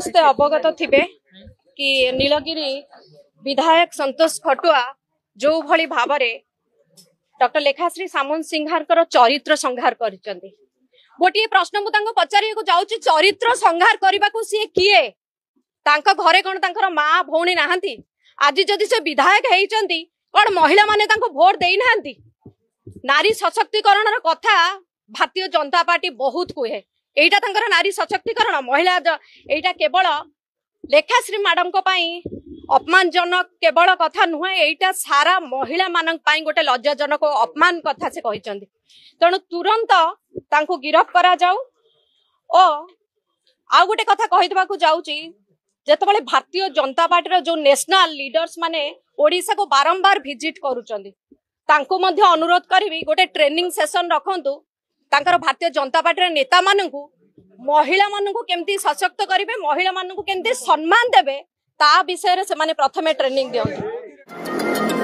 ସମସ୍ତେ ଅବଗତ ଥିବେ कि नीलगिरी विधायक संतोष खटुआ जो भली भावरे डॉक्टर लेखाश्री सामंत सिंहार चरित्र संहार कर गोटे प्रश्न मुझे पचारे जाऊँगी चरित्र संहार करने को सी किए घरे कौन तर माँ भौणी नहांती आज जदि से विधायक होती कौन महिला माने भोट दे ना नारी सशक्तिकरण कथा भारतीय जनता पार्टी बहुत कहे यहाँ नारी सशक्तिकरण महिला यहाँ केवल लेखाश्री मैडम को अपमानजनक केवल कथा नुहे यहाँ सारा महिला मान गोटे लज्जाजनक अपमान कथा से कहते तेणु तुरंत तांको गिरफ करा जाऊ और आउ गोटे कथा कहीदेवाक जाऊँगी जिते भारतीय जनता पार्टी जो नेशनल लीडर्स माने ओडिशा को बारंबार विजिट करूँ अनुरोध करी गोटे ट्रेनिंग सेशन रखु तांकर भारतीय जनता पार्टी नेता मानू महिला मानू केमती सशक्त करेंगे महिला मानू केमती सम्मान देवे ता विषय से प्रथमे ट्रेनिंग दियंतु।